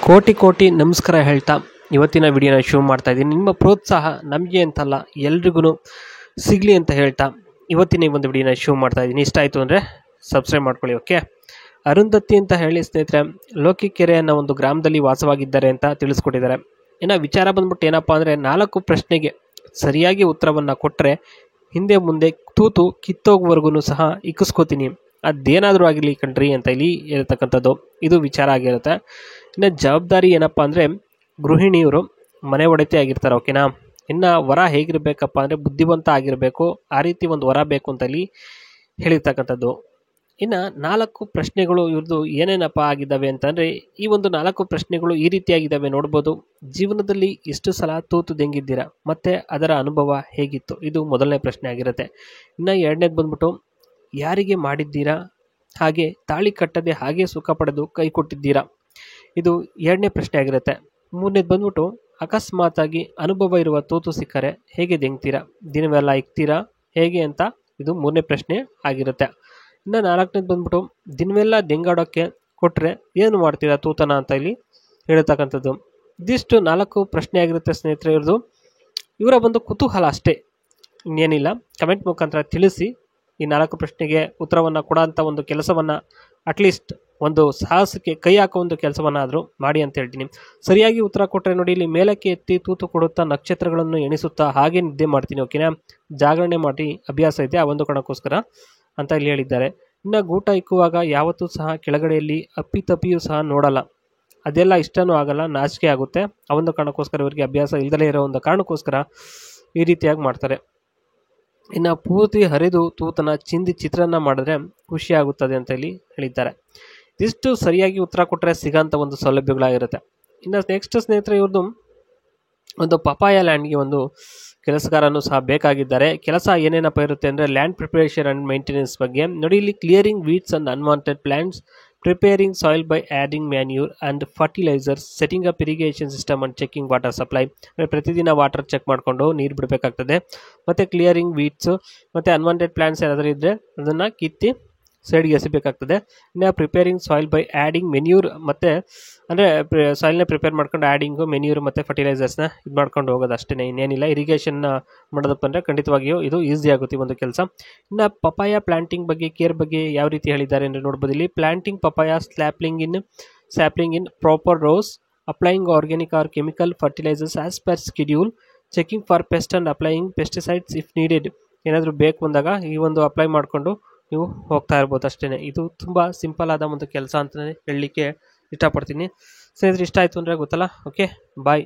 ಕೋಟಿ ಕೋಟಿ ನಮಸ್ಕಾರ ಹೇಳ್ತಾ ಇವತ್ತಿನ ವಿಡಿಯೋನ ಶುರು ಮಾಡ್ತಾ ಇದ್ದೀನಿ. ನಿಮ್ಮ ಪ್ರೋತ್ಸಾಹ ನಮಗೆ ಅಂತಲ್ಲ ಎಲ್ರಿಗೂ ಸಿಗಲಿ ಅಂತ ಹೇಳ್ತಾ ಇವತ್ತಿನ ಈ ಒಂದು ವಿಡಿಯೋನ ಶುರು ಮಾಡ್ತಾ ಇದ್ದೀನಿ. ಇಷ್ಟ ಆಯಿತು ಅಂದರೆ ಸಬ್ಸ್ಕ್ರೈಬ್ ಮಾಡ್ಕೊಳ್ಳಿ. ಓಕೆ, ಅರುಂಧತಿ ಅಂತ ಹೇಳಿ ಸ್ನೇಹಿತರೆ ಲೋಕಿಕೆರೆ ಅನ್ನೋ ಒಂದು ಗ್ರಾಮದಲ್ಲಿ ವಾಸವಾಗಿದ್ದಾರೆ ಅಂತ ತಿಳಿಸ್ಕೊಟ್ಟಿದ್ದಾರೆ. ಇನ್ನು ವಿಚಾರ ಬಂದ್ಬಿಟ್ಟು ಏನಪ್ಪ ಅಂದರೆ 4 ಪ್ರಶ್ನೆಗೆ ಸರಿಯಾಗಿ ಉತ್ತರವನ್ನು ಕೊಟ್ಟರೆ ಹಿಂದೆ ಮುಂದೆ ತೂತು ಕಿತ್ತೋಗುವವರೆಗೂ ಸಹ ಇಕ್ಕಿಸ್ಕೋತೀನಿ, ಅದೇನಾದರೂ ಆಗಿರಲಿ ಕಣ್ರಿ ಅಂತ ಇಲ್ಲಿ ಹೇಳ್ತಕ್ಕಂಥದ್ದು ಇದು ವಿಚಾರ ಆಗಿರುತ್ತೆ. ಇನ್ನು ಜವಾಬ್ದಾರಿ ಏನಪ್ಪ ಅಂದರೆ ಗೃಹಿಣಿಯವರು ಮನೆ ಒಡತಿ ಆಗಿರ್ತಾರೆ. ಓಕೆನಾ. ಇನ್ನು ವರ ಹೇಗಿರಬೇಕಪ್ಪ ಅಂದರೆ ಬುದ್ಧಿವಂತ ಆಗಿರಬೇಕು, ಆ ರೀತಿ ಒಂದು ವರ ಬೇಕು ಅಂತ ಇಲ್ಲಿ ಹೇಳಿರ್ತಕ್ಕಂಥದ್ದು. ಇನ್ನು 4 ಪ್ರಶ್ನೆಗಳು ಇವ್ರದ್ದು ಏನೇನಪ್ಪ ಆಗಿದ್ದಾವೆ ಅಂತಂದರೆ ಈ ಒಂದು 4 ಪ್ರಶ್ನೆಗಳು ಈ ರೀತಿಯಾಗಿದ್ದಾವೆ ನೋಡ್ಬೋದು. ಜೀವನದಲ್ಲಿ ಎಷ್ಟು ಸಲ ತೂತು ದೆಂಗಿದ್ದೀರಾ ಮತ್ತು ಅದರ ಅನುಭವ ಹೇಗಿತ್ತು, ಇದು ಮೊದಲನೇ ಪ್ರಶ್ನೆ ಆಗಿರುತ್ತೆ. ಇನ್ನು ಎರಡನೇದು ಬಂದ್ಬಿಟ್ಟು ಯಾರಿಗೆ ಮಾಡಿದ್ದೀರಾ, ಹಾಗೆ ತಾಳಿ ಕಟ್ಟದೆ ಹಾಗೆ ಸುಖ ಪಡೆದು ಕೈ ಕೊಟ್ಟಿದ್ದೀರಾ, ಇದು ಎರಡನೇ ಪ್ರಶ್ನೆ ಆಗಿರುತ್ತೆ. ಮೂರನೇದು ಬಂದ್ಬಿಟ್ಟು ಅಕಸ್ಮಾತಾಗಿ ಅನುಭವ ಇರುವ ತೂತು ಸಿಕ್ಕರೆ ಹೇಗೆ ದೆಂಗ್ತೀರಾ, ದಿನವೆಲ್ಲ ಇಕ್ತೀರಾ ಹೇಗೆ ಅಂತ, ಇದು ಮೂರನೇ ಪ್ರಶ್ನೆ ಆಗಿರುತ್ತೆ. ಇನ್ನು ನಾಲ್ಕನೇದು ಬಂದ್ಬಿಟ್ಟು ದಿನವೆಲ್ಲ ದೆಂಗಾಡೋಕ್ಕೆ ಕೊಟ್ಟರೆ ಏನು ಮಾಡ್ತೀರಾ ತೂತನ ಅಂತ ಇಲ್ಲಿ ಹೇಳ್ತಕ್ಕಂಥದ್ದು. ಇದಿಷ್ಟು 4 ಪ್ರಶ್ನೆ ಆಗಿರುತ್ತೆ ಸ್ನೇಹಿತರೆ. ಇವರ ಒಂದು ಕುತೂಹಲ ಅಷ್ಟೇ, ಇನ್ನೇನಿಲ್ಲ. ಕಮೆಂಟ್ ಮುಖಾಂತರ ತಿಳಿಸಿ. ಈ 4 ಪ್ರಶ್ನೆಗೆ ಉತ್ತರವನ್ನು ಕೊಡೋಂಥ ಒಂದು ಕೆಲಸವನ್ನು ಅಟ್ಲೀಸ್ಟ್ ಒಂದು ಸಾಹಸಕ್ಕೆ ಕೈ ಹಾಕೋ ಒಂದು ಕೆಲಸವನ್ನು ಆದರೂ ಮಾಡಿ ಅಂತ ಹೇಳ್ತೀನಿ. ಸರಿಯಾಗಿ ಉತ್ತರ ಕೊಟ್ಟರೆ ನೋಡಿ ಇಲ್ಲಿ ಮೇಲಕ್ಕೆ ಎತ್ತಿ ತೂತು ಕೊಡುತ್ತಾ ನಕ್ಷತ್ರಗಳನ್ನು ಎಣಿಸುತ್ತಾ ಹಾಗೆ ನಿದ್ದೆ ಮಾಡ್ತೀನಿ. ಓಕೆನಾ. ಜಾಗರಣೆ ಮಾಡಿ ಅಭ್ಯಾಸ ಇದೆ, ಆ ಒಂದು ಕಾರಣಕ್ಕೋಸ್ಕರ ಅಂತ ಇಲ್ಲಿ ಹೇಳಿದ್ದಾರೆ. ಇನ್ನು ಗೂಟ ಇಕ್ಕುವಾಗ ಯಾವತ್ತೂ ಸಹ ಕೆಳಗಡೆಯಲ್ಲಿ ಅಪ್ಪಿತಪ್ಪಿಯೂ ಸಹ ನೋಡಲ್ಲ, ಅದೆಲ್ಲ ಇಷ್ಟನೂ ಆಗಲ್ಲ, ನಾಚಿಕೆ ಆಗುತ್ತೆ, ಆ ಒಂದು ಕಾರಣಕ್ಕೋಸ್ಕರ ಇವರಿಗೆ ಅಭ್ಯಾಸ ಇಲ್ಲದಲೇ ಇರೋ ಒಂದು ಕಾರಣಕ್ಕೋಸ್ಕರ ಈ ರೀತಿಯಾಗಿ ಮಾಡ್ತಾರೆ. ಇನ್ನು ಪೂರ್ತಿ ಹರಿದು ತೂತನ ಚಿಂದಿ ಚಿತ್ರಾನ್ನ ಮಾಡಿದ್ರೆ ಖುಷಿ ಆಗುತ್ತದೆ ಅಂತ ಇಲ್ಲಿ ಹೇಳಿದ್ದಾರೆ. ಇದಿಷ್ಟು ಸರಿಯಾಗಿ ಉತ್ತರ ಕೊಟ್ಟರೆ ಸಿಗೋಂಥ ಒಂದು ಸೌಲಭ್ಯಗಳಾಗಿರುತ್ತೆ. ಇನ್ನು ನೆಕ್ಸ್ಟ್ ಸ್ನೇಹಿತರೆ ಇವ್ರದ್ದು ಒಂದು ಪಪಾಯ ಲ್ಯಾಂಡ್ಗೆ ಒಂದು ಕೆಲಸಗಾರನು ಸಹ ಬೇಕಾಗಿದ್ದಾರೆ. ಕೆಲಸ ಏನೇನಪ್ಪ ಇರುತ್ತೆ ಅಂದರೆ ಲ್ಯಾಂಡ್ ಪ್ರಿಪರೇಷನ್ ಆ್ಯಂಡ್ ಮೇಂಟೆನೆನ್ಸ್ ಬಗ್ಗೆ ನೋಡಿ ಇಲ್ಲಿ clearing weeds and unwanted plants, preparing soil by adding manure and fertilisers, setting up irrigation system and checking water supply. ಪ್ರತಿದಿನ ವಾಟರ್ ಚೆಕ್ ಮಾಡಿಕೊಂಡು ನೀರು ಬಿಡಬೇಕಾಗ್ತದೆ. ಮತ್ತು ಕ್ಲಿಯರಿಂಗ್ ವೀಡ್ಸು ಮತ್ತು ಅನ್ವಾಂಟೆಡ್ ಪ್ಲಾಂಟ್ಸ್ ಏನಾದರೂ ಇದ್ದರೆ ಅದನ್ನು ಕಿತ್ತಿ ಸೈಡ್ಗೆ ಎಸಿಬೇಕಾಗ್ತದೆ. ಇನ್ನು preparing soil by adding manure, ಮತ್ತು ಅಂದರೆ ಸಾಯಿಲ್ನ ಪ್ರಿಪೇರ್ ಮಾಡ್ಕೊಂಡು ಆ್ಯಡಿಂಗು ಮೆನ್ಯೂರ್ ಮತ್ತು ಫರ್ಟಿಲೈಸರ್ಸ್ನ ಇದು ಮಾಡ್ಕೊಂಡು ಹೋಗೋದು ಅಷ್ಟೇ, ಇನ್ನೇನಿಲ್ಲ. ಇರಿಗೇಷನ್ನ ಮಾಡೋದಪ್ಪ ಅಂದರೆ ಖಂಡಿತವಾಗಿಯೂ ಇದು ಈಸಿ ಆಗುತ್ತೆ ಈ ಒಂದು ಕೆಲಸ. ಇನ್ನು ಪಪಾಯ ಪ್ಲಾಂಟಿಂಗ್ ಬಗ್ಗೆ ಕೇರ್ ಬಗ್ಗೆ ಯಾವ ರೀತಿ ಹೇಳಿದ್ದಾರೆ ಅಂದರೆ ನೋಡ್ಬೋದು ಇಲ್ಲಿ planting papaya sapling in proper rows, applying organic or chemical fertilisers as per schedule, checking for pest and applying pesticides if needed. ಏನಾದರೂ ಬೇಕು ಬಂದಾಗ ಈ ಒಂದು ಅಪ್ಲೈ ಮಾಡಿಕೊಂಡು ನೀವು ಹೋಗ್ತಾ ಇರ್ಬೋದು ಅಷ್ಟೇ. ಇದು ತುಂಬ ಸಿಂಪಲ್ ಆದ ಒಂದು ಕೆಲಸ ಅಂತಲೇ ಹೇಳಲಿಕ್ಕೆ ಇಷ್ಟಪಡ್ತೀನಿ. ಸ್ನೇಹಿತರೆ ಇಷ್ಟ ಆಯಿತು ಅಂದರೆ ಗೊತ್ತಲ್ಲ. ಓಕೆ, ಬಾಯ್.